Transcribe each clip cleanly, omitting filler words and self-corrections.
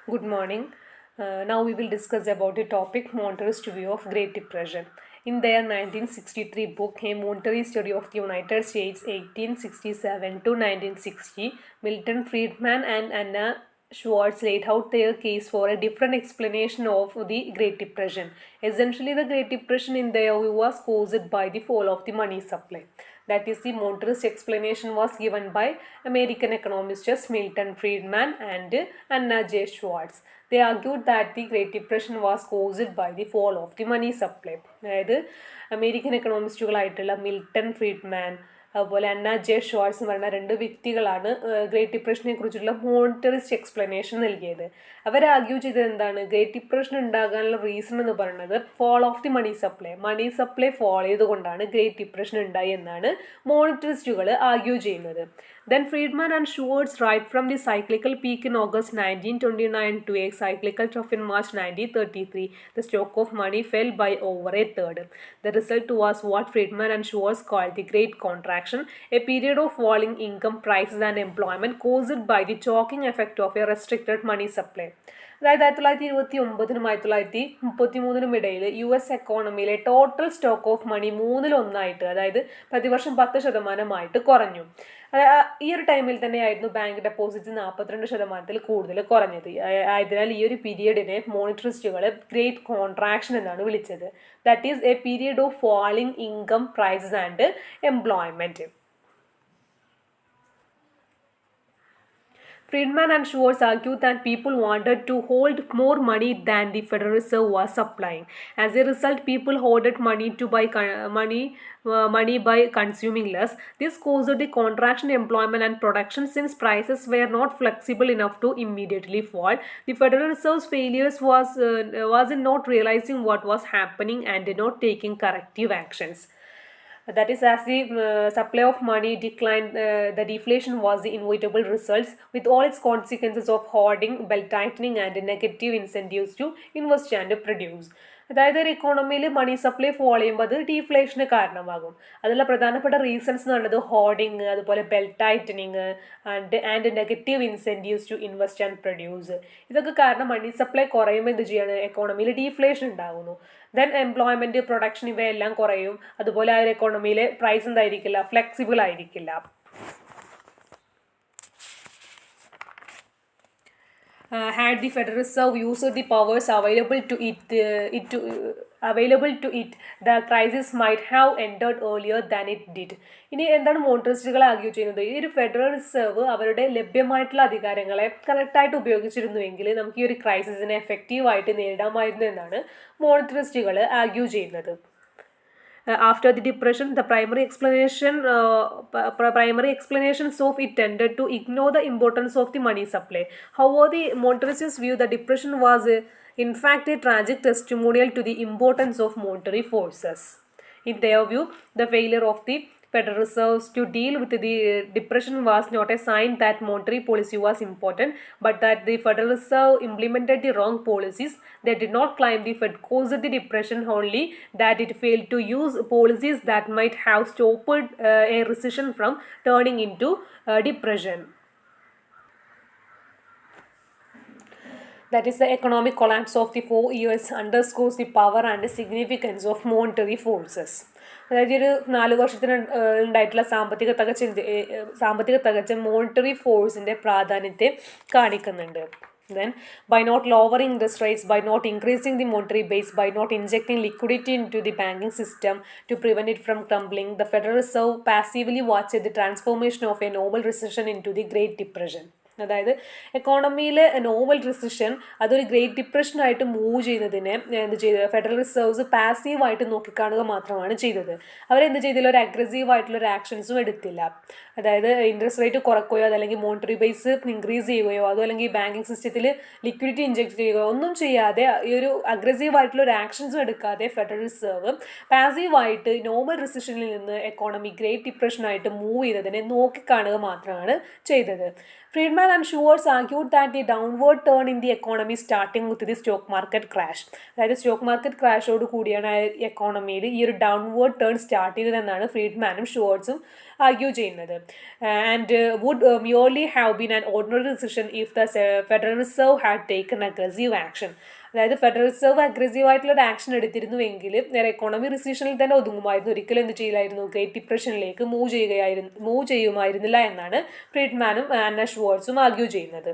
Good morning. Now we will discuss about the topic monetarist view of Great Depression. In their 1963 book, A Monetary Study of the United States 1867 to 1960, Milton Friedman and Anna Schwartz laid out their case for a different explanation of the Great Depression. Essentially, the Great Depression in their view was caused by the fall of the money supply. That is, the monetarist explanation was given by American economists Milton Friedman and Anna J. Schwartz. They argued that the Great Depression was caused by the fall of the money supply. അതായത് American എക്കണോമിസ്റ്റുകളായിട്ടുള്ള Milton Friedman അതുപോലെ അന്ന J Schwarz എന്ന് പറയുന്ന രണ്ട് വ്യക്തികളാണ് great ഡിപ്രഷനെ കുറിച്ചുള്ള മോണിറ്ററിസ്റ്റ് explanation നൽകിയത്. അവർ argue ചെയ്തത് എന്താണ്? ഗ്രേറ്റ് ഡിപ്രഷൻ ഉണ്ടാകാനുള്ള റീസൺ എന്ന് പറയുന്നത് fall of the money supply fall ചെയ്തുകൊണ്ടാണ് ഗ്രേറ്റ് ഡിപ്രഷൻ ഉണ്ടായി എന്നാണ് മോണിറ്ററിസ്റ്റുകൾ ആർഗ്യൂ ചെയ്യുന്നത്. Then Friedman and Schwartz write from the cyclical peak in August 1929 to a cyclical trough in March 1933, the stock of money fell by over a third. The result was what Friedman and Schwartz called the Great Contraction, a period of falling income, prices and employment caused by the choking effect of a restricted money supply. അതായത് 1929 1933 ഇടയിൽ US എക്കോണമിയിലെ total stock of money മൂന്നിലൊന്നായിട്ട്, അതായത് പ്രതിവർഷം 10% കുറഞ്ഞു. ഈ ഒരു ടൈമിൽ തന്നെയായിരുന്നു ബാങ്ക് ഡെപ്പോസിറ്റ്സ് 42% കൂടുതൽ കുറഞ്ഞത്. ആയതിനാൽ ഈ ഒരു പീരിയഡിനെ മോണിറ്ററിസ്റ്റുകൾ ഗ്രേറ്റ് കോൺട്രാക്ഷൻ എന്നാണ് വിളിച്ചത്. That is a period of falling income, prices and employment. Friedman and Schwartz argued that people wanted to hold more money than the Federal Reserve was supplying. As a result, people hoarded money to buy money by consuming less. This caused the contraction in employment and production since prices were not flexible enough to immediately fall. The Federal Reserve's failures was in not realizing what was happening and not taking corrective actions. That is, as the supply of money declined, the deflation was the inevitable results, with all its consequences of hoarding, belt tightening and negative incentives to invest and produce. അതായത് ഒരു എക്കോണമിയിൽ മണി supply fall ചെയ്യുമ്പോൾ അത് ഡീഫ്ലേഷന് കാരണമാകും. അതിലുള്ള പ്രധാനപ്പെട്ട reasons എന്ന് പറയുന്നത് hoarding, അതുപോലെ belt tightening and negative incentives to invest and produce. ഇതൊക്കെ കാരണം മണി സപ്ലൈ കുറയുമ്പോൾ എന്ത് ചെയ്യാണ്? എക്കോണമിയിൽ ഡീഫ്ലേഷൻ ഉണ്ടാകുന്നു. ദെൻ എംപ്ലോയ്മെൻറ്റ്, പ്രൊഡക്ഷൻ ഇവയെല്ലാം കുറയും. അതുപോലെ ആ ഒരു എക്കോണമിയിലെ പ്രൈസ് എന്തായിരിക്കില്ല? ഫ്ലെക്സിബിൾ ആയിരിക്കില്ല. Had the Federal Reserve used the powers available to it, the crisis might have ended earlier than it did. ഇനി എന്താണ് മോണിറ്ററിസ്റ്റുകൾ ആർഗ്യൂ ചെയ്യുന്നത്? ഈ ഒരു ഫെഡറൽ റിസർവ് അവരുടെ ലഭ്യമായിട്ടുള്ള അധികാരങ്ങളെ കറക്റ്റായിട്ട് ഉപയോഗിച്ചിരുന്നുവെങ്കിൽ നമുക്ക് ഈ ഒരു ക്രൈസിസിനെ എഫക്റ്റീവായിട്ട് നേരിടാമായിരുന്നു എന്നാണ് മോണിറ്ററിസ്റ്റുകൾ ആർഗ്യൂ ചെയ്യുന്നത്. After the depression, the primary explanations of it tended to ignore the importance of the money supply. However, the monetarists view the depression was in fact a tragic testimonial to the importance of monetary forces. In their view, the failure of the Federal Reserve to deal with the depression was not a sign that monetary policy was important, but that the Federal Reserve implemented the wrong policies. They did not claim the Fed caused the depression, only that it failed to use policies that might have stopped a recession from turning into depression. That is, the economic collapse of the 4 years underscores the power and the significance of monetary forces. അതായത് ഒരു 4 വർഷത്തിന് ഉണ്ടായിട്ടുള്ള സാമ്പത്തിക തകർച്ച monetary ഫോഴ്സിൻ്റെ പ്രാധാന്യത്തെ കാണിക്കുന്നുണ്ട്. Then, by not lowering interest rates, by not increasing the monetary base, by not injecting liquidity into the banking system to prevent it from crumbling, the Federal Reserve passively watched the transformation of a normal recession into the Great Depression. അതായത് എക്കോണമിയിലെ novel recession അതൊരു great ഡിപ്രഷനായിട്ട് move ചെയ്യുന്നതിനെ എന്ത് ചെയ്ത് federal reserves പാസീവായിട്ട് നോക്കിക്കാണുക മാത്രമാണ് ചെയ്തത്. അവരെന്ത് ചെയ്തില്ല? ഒരു അഗ്രസീവായിട്ടുള്ളൊരു ആക്ഷൻസും എടുത്തില്ല. അതായത് ഇൻട്രസ്റ്റ് റേറ്റ് കുറയ്ക്കുകയോ അതല്ലെങ്കിൽ മോണിറ്ററി ബേസ് ഇൻക്രീസ് ചെയ്യുകയോ അതോ അല്ലെങ്കിൽ ബാങ്കിങ് സിസ്റ്റത്തിൽ ലിക്വിഡിറ്റി ഇഞ്ചെക്ട് ചെയ്യുകയോ ഒന്നും ചെയ്യാതെ ഈ ഒരു അഗ്രസീവായിട്ടുള്ളൊരു ആക്ഷൻസും എടുക്കാതെ ഫെഡറൽ റിസർവ് പാസീവായിട്ട് നോർമൽ റിസഷനിൽ നിന്ന് എക്കോണമി ഗ്രേറ്റ് ഡിപ്രഷനായിട്ട് മൂവ് ചെയ്തതിനെ നോക്കിക്കാണുക മാത്രമാണ് ചെയ്തത്. Friedman and Schwartz argued that the downward turn in the economy starting with the stock market crash. അതായത് സ്റ്റോക്ക് മാർക്കറ്റ് ക്രാഷോട് കൂടിയാണ് എക്കോണമിയിൽ ഈ ഒരു ഡൗൺവേർഡ് ടേൺ സ്റ്റാർട്ട് ചെയ്തതെന്നാണ് ഫ്രീഡ്മാനും ഷുവർട്സും ആർഗ്യൂ ചെയ്യുന്നത്. And would merely have been an ordinary decision if the Federal Reserve had taken aggressive action. അതായത് ഫെഡറൽ റിസർവ് അഗ്രസീവായിട്ടുള്ള ഒരു ആക്ഷൻ എടുത്തിരുന്നുവെങ്കിൽ എക്കോണമി റിസീഷനിൽ തന്നെ ഒതുങ്ങുമായിരുന്നു, ഒരിക്കലും എന്ത് ചെയ്യില്ലായിരുന്നു, ഗ്രേറ്റ് ഡിപ്രഷനിലേക്ക് മൂവ് ചെയ്യുമായിരുന്നില്ല എന്നാണ് ഫ്രീഡ്മാനും ആന്ന ഷുവർട്സും ആർഗ്യൂ ചെയ്യുന്നത്.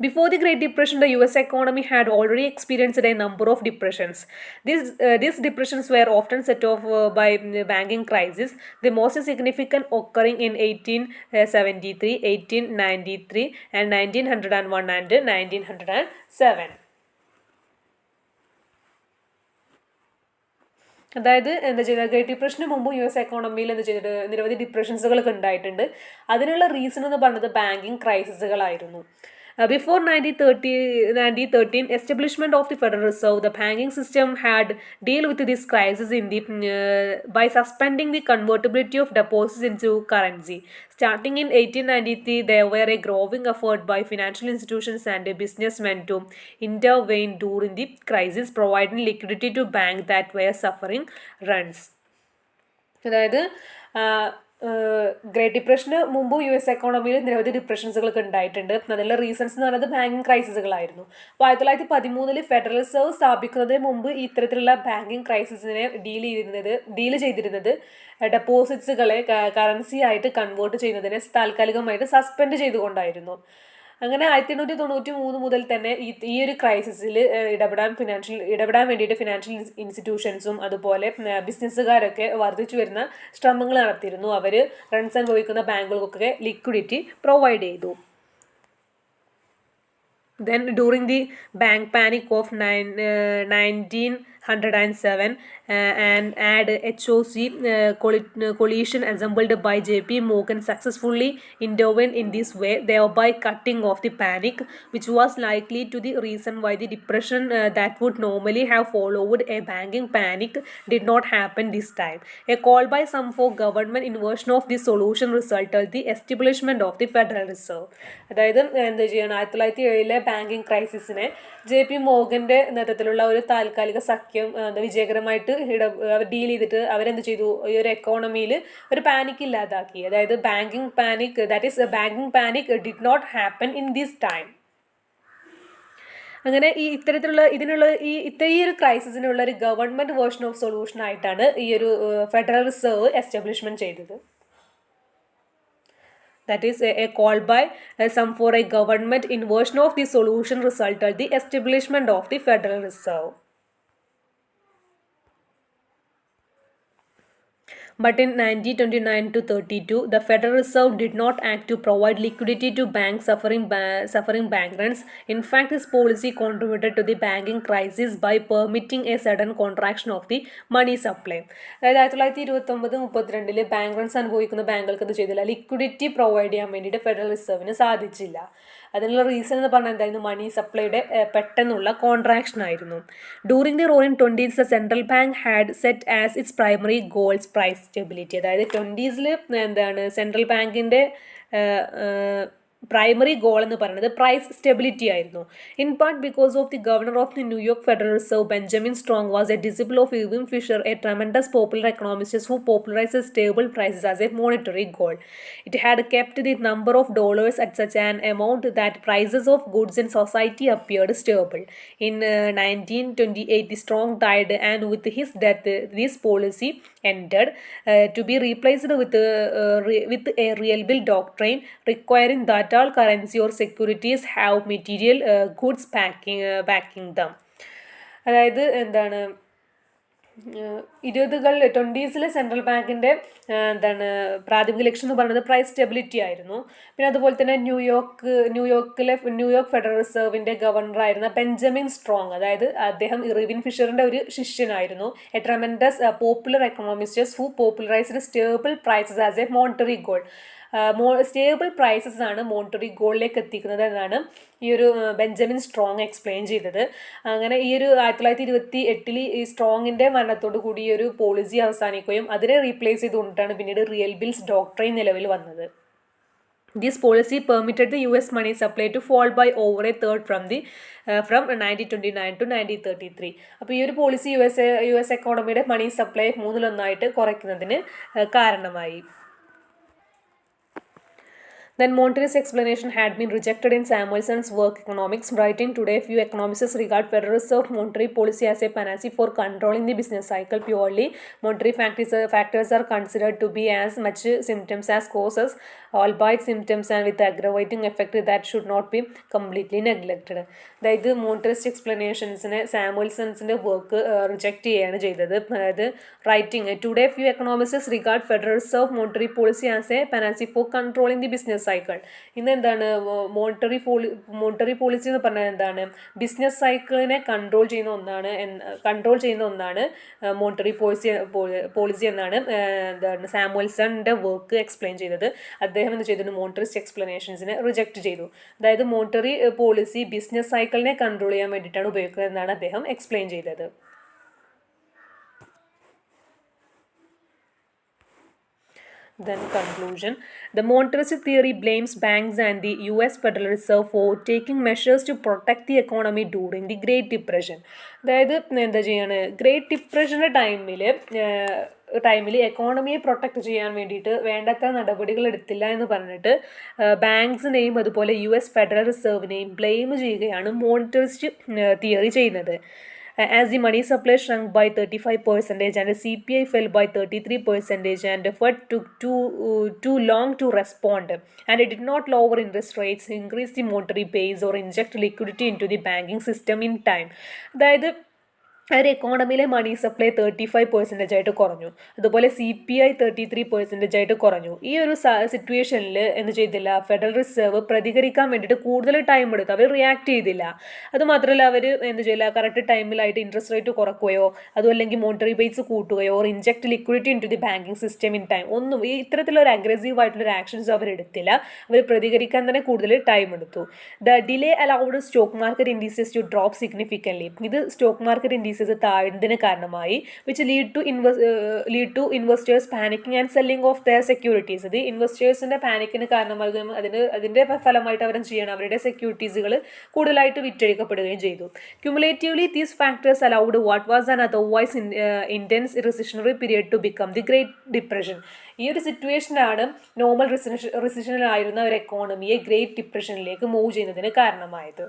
Before the Great Depression, the US economy had already experienced a number of depressions. These depressions were often set off by banking crisis, the most significant occurring in 1873, 1893, and 1901 and 1907. അതായത് എന്താ ചെയ്തത്, great ഡിപ്രഷന് മുമ്പ് US എക്കോണമിയിൽ എന്താ ചെയ്തിട്ട് നിരവധി ഡിപ്രഷൻസുകളൊക്കെ ഉണ്ടായിട്ടുണ്ട്. അതിനുള്ള reason എന്ന് പറഞ്ഞത് banking ക്രൈസിസുകളായിരുന്നു. Before 1913 establishment of the Federal Reserve, the banking system had dealt with this crisis by suspending the convertibility of deposits into currency. Starting in 1893, there were a growing effort by financial institutions and businessmen to intervene during the crisis, providing liquidity to banks that were suffering runs. അതായത് great ഡിപ്രഷന് മുമ്പ് US എക്കോണമിയിൽ നിരവധി ഡിപ്രഷൻസുകളൊക്കെ ഉണ്ടായിട്ടുണ്ട്. അതിനുള്ള reasons എന്ന് പറയുന്നത് banking ക്രൈസിസുകളായിരുന്നു. അപ്പോൾ 1913 federal reserve സ്ഥാപിക്കുന്നതിന് മുമ്പ് ഇത്തരത്തിലുള്ള ബാങ്കിങ് ക്രൈസിസിനെ ഡീൽ ചെയ്തിരുന്നത് ഡെപ്പോസിറ്റ്സുകളെ കറൻസി ആയിട്ട് കൺവേർട്ട് ചെയ്യുന്നതിനെ താൽക്കാലികമായിട്ട് സസ്പെൻഡ് ചെയ്തുകൊണ്ടായിരുന്നു. അങ്ങനെ 1893 മുതൽ തന്നെ ഈ ഒരു ക്രൈസിസിൽ ഇടപെടാൻ വേണ്ടിയിട്ട് ഫിനാൻഷ്യൽ ഇൻസ്റ്റിറ്റ്യൂഷൻസും അതുപോലെ ബിസിനസ്സുകാരൊക്കെ വർദ്ധിച്ചു വരുന്ന ശ്രമങ്ങൾ നടത്തിയിരുന്നു. അവർ റൺസ് അനുഭവിക്കുന്ന ബാങ്കുകൾക്കൊക്കെ ലിക്വിഡിറ്റി പ്രൊവൈഡ് ചെയ്തു. Then during the bank panic of 1907 and HOC coalition assembled by JP Morgan successfully intervened in this way, thereby cutting off the panic, which was likely to the reason why the depression that would normally have followed a banking panic did not happen this time. A call by some for government inversion of this solution resulted the establishment of the Federal Reserve. അതായത് എന്താ ചെയ്യണം, 1907 banking ക്രൈസിസിനെ JP മോർഗന്റെ നേതൃത്വത്തിലുള്ള ഒരു താൽക്കാലിക സഖ്യം വിജയകരമായിട്ട് deal ചെയ്തിട്ട് അവരെന്ത് ചെയ്തു, ഈ ഒരു എക്കോണമിയിൽ ഒരു പാനിക് ഇല്ലാതാക്കി. അതായത് banking panic did not happen in this time. അങ്ങനെ ഈ ഒരു ക്രൈസിസിനുള്ള ഒരു ഗവൺമെന്റ് വേർഷൻ ഓഫ് സൊല്യൂഷൻ ആയിട്ടാണ് ഈ ഒരു ഫെഡറൽ റിസർവ് എസ്റ്റാബ്ലിഷ്മെന്റ് ചെയ്തത്. That is a call by some for a government inversion of the solution resulted the establishment of the Federal Reserve. But in 1929 to 32, the Federal Reserve did not act to provide liquidity to banks suffering bank runs. In fact, this policy contributed to the banking crisis by permitting a sudden contraction of the money supply. അതായത് 1929-32 bank runs അനുഭവിക്കുന്ന ബാങ്കുകൾക്ക് എന്ത് ചെയ്തില്ല, liquidity provide ചെയ്യാൻ വേണ്ടിയിട്ട് federal റിസർവിന് സാധിച്ചില്ല. അതിനുള്ള reason എന്ന് പറഞ്ഞാൽ എന്തായിരുന്നു, മണി സപ്ലൈയുടെ പെട്ടെന്നുള്ള കോൺട്രാക്ഷൻ ആയിരുന്നു. During the roaring 20s, the central bank had set as its primary goals price stability. അതായത് 20s എന്താണ് സെൻട്രൽ ബാങ്കിൻ്റെ പ്രൈമറി ഗോൾ എന്ന് പറയുന്നത് പ്രൈസ് സ്റ്റെബിലിറ്റി ആയിരുന്നു. In part because of the governor of the New York Federal Reserve Benjamin Strong was a disciple of Irving Fisher, a tremendous popular economist who popularised stable prices as a monetary goal. It had kept the number of dollars at such an amount that prices of goods in society appeared stable. In 1928 the Strong died and with his death this policy ended, to be replaced with a real bill doctrine requiring that all currency or securities have material goods backing them. അതായത് എന്താണ് 20s central ബാങ്കിൻ്റെ പ്രാഥമിക ലക്ഷ്യം എന്ന് പറയുന്നത് price stability ആയിരുന്നു. പിന്നെ അതുപോലെ തന്നെ ന്യൂയോർക്ക് ഫെഡറൽ റിസർവിൻ്റെ ഗവർണറായിരുന്ന ബെഞ്ചമിൻ സ്ട്രോങ്, അതായത് അദ്ദേഹം ഇർവിൻ ഫിഷറിൻ്റെ ഒരു ശിഷ്യനായിരുന്നു. A tremendous popular economist who popularised stable prices as a monetary goal. Stable prices ആണ് മോണിറ്ററി ഗോളിലേക്ക് എത്തിക്കുന്നത് എന്നാണ് ഈ ഒരു ബെഞ്ചമിൻ സ്ട്രോങ് എക്സ്പ്ലെയിൻ ചെയ്തത്. അങ്ങനെ ഈ ഒരു 1928 ഈ സ്ട്രോങ്ങിൻ്റെ മരണത്തോടു കൂടി ഈ ഒരു പോളിസി അവസാനിക്കുകയും അതിനെ റീപ്ലേസ് ചെയ്തുകൊണ്ടിട്ടാണ് പിന്നീട് റിയൽ ബിൽസ് ഡോക്ട്രൈൻ നിലവിൽ വന്നത്. This policy permitted the US money supply to fall by over a third from 1929 to 1933. അപ്പോൾ ഈ ഒരു പോളിസി യു എസ് എക്കോണമിയുടെ മണി സപ്ലൈ മൂന്നിലൊന്നായിട്ട് കുറയ്ക്കുന്നതിന് കാരണമായി. Then Monterey's explanation had been rejected in Samuelson's work Economics, writing today few economists regard Federal Reserve monetary policy as a panacea for controlling the business cycle purely. Monetary factors are considered to be as much symptoms as causes, albeit symptoms and with aggravating effect that should not be completely neglected. അതായത് മോണിറ്ററിസ്റ്റ് എക്സ്പ്ലനേഷൻസിനെ സാമുവൽസൺസിൻ്റെ work reject ചെയ്യുകയാണ് ചെയ്തത്. അതായത് writing today few economists regard Federal Reserve monetary policy as a panacea for controlling the business cycle. ഇന്ന് എന്താണ് monetary policy എന്ന് പറഞ്ഞാൽ എന്താണ്, business സൈക്കിളിനെ കൺട്രോൾ ചെയ്യുന്ന ഒന്നാണ് മോണിറ്ററി പോളിസി എന്നാണ് എന്താണ് സാമുവൽസണിൻ്റെ വർക്ക് എക്സ്പ്ലെയിൻ ചെയ്തത്. അദ്ദേഹം എന്ത് ചെയ്തിട്ടുണ്ട്, മോണിറ്ററിസ്റ്റ് എക്സ്പ്ലനേഷൻസിനെ റിജക്റ്റ് ചെയ്തു. അതായത് മോണിറ്ററി പോളിസി ബിസിനസ് സൈക്കിളിനെ കൺട്രോൾ ചെയ്യാൻ വേണ്ടിയിട്ടാണ് ഉപയോഗിക്കുന്നത് എന്നാണ് അദ്ദേഹം എക്സ്പ്ലെയിൻ ചെയ്തത്. Then conclusion. The monetarist theory blames banks and the US Federal Reserve for taking measures to protect the economy during the Great Depression. അതായത് എന്താ ചെയ്യാണ്, ഗ്രേറ്റ് ഡിപ്രഷൻ്റെ ടൈമിൽ എക്കോണമിയെ പ്രൊട്ടക്റ്റ് ചെയ്യാൻ വേണ്ടിയിട്ട് വേണ്ടത്ര നടപടികൾ എടുത്തില്ല എന്ന് പറഞ്ഞിട്ട് ബാങ്ക്സിനെയും അതുപോലെ US ഫെഡറൽ റിസർവിനെയും ബ്ലെയിം ചെയ്യുകയാണ് മോണിറ്ററിസ്റ്റ് തിയറി ചെയ്യുന്നത്. As the money supply shrunk by 35% and the CPI fell by 33% and the Fed took too long to respond and it did not lower interest rates, increase the monetary base or inject liquidity into the banking system in time. അതായത് ഒരു എക്കോണമിയിലെ money supply 35% ആയിട്ട് കുറഞ്ഞു, അതുപോലെ CPI 33% ആയിട്ട് കുറഞ്ഞു. ഈ ഒരു സിറ്റുവേഷനിൽ എന്ത് ചെയ്തില്ല, ഫെഡറൽ റിസർവ് പ്രതികരിക്കാൻ വേണ്ടിയിട്ട് കൂടുതൽ ടൈം എടുത്തു, അവർ റിയാക്ട് ചെയ്തില്ല. അതുമാത്രമല്ല അവർ എന്ത് ചെയ്യില്ല, കറക്റ്റ് ടൈമിലായിട്ട് ഇൻട്രസ്റ്റ് റേറ്റ് കുറക്കുകയോ അതുമല്ലെങ്കിൽ മോണിറ്ററി ബേസ് കൂട്ടുകയോ or inject liquidity into the banking system in time, ഒന്നും ഈ ഇത്തരത്തിലൊരു അഗ്രസീവ് ആയിട്ടുള്ളൊരു ആക്ഷൻസ് അവർ എടുത്തില്ല. അവർ പ്രതികരിക്കാൻ തന്നെ കൂടുതൽ ടൈം എടുത്തു. The delay allowed stock market indices to drop significantly. ഇത് സ്റ്റോക്ക് മാർക്കറ്റ് ഇൻഡീസസ് താഴ്ന്നതിന് കാരണമായി, which lead to investors panicking and selling off their securities. ഇത് ഇൻവെസ്റ്റേഴ്സിൻ്റെ പാനിക്കിന് കാരണമാകുകയും അതിൻ്റെ ഫലമായിട്ട് അവർ ചെയ്യണം, അവരുടെ സെക്യൂരിറ്റീസുകൾ കൂടുതലായിട്ട് വിറ്റഴിക്കപ്പെടുകയും ചെയ്തു. Cumulatively these factors allowed what was an otherwise intense recessionary period to become the Great Depression. ഈ ഒരു സിറ്റുവേഷനാണ് നോർമൽ റിസഷനിലായിരുന്ന ഒരു എക്കോണമിയെ ഗ്രേറ്റ് ഡിപ്രഷനിലേക്ക് മൂവ് ചെയ്യുന്നതിന് കാരണമായത്.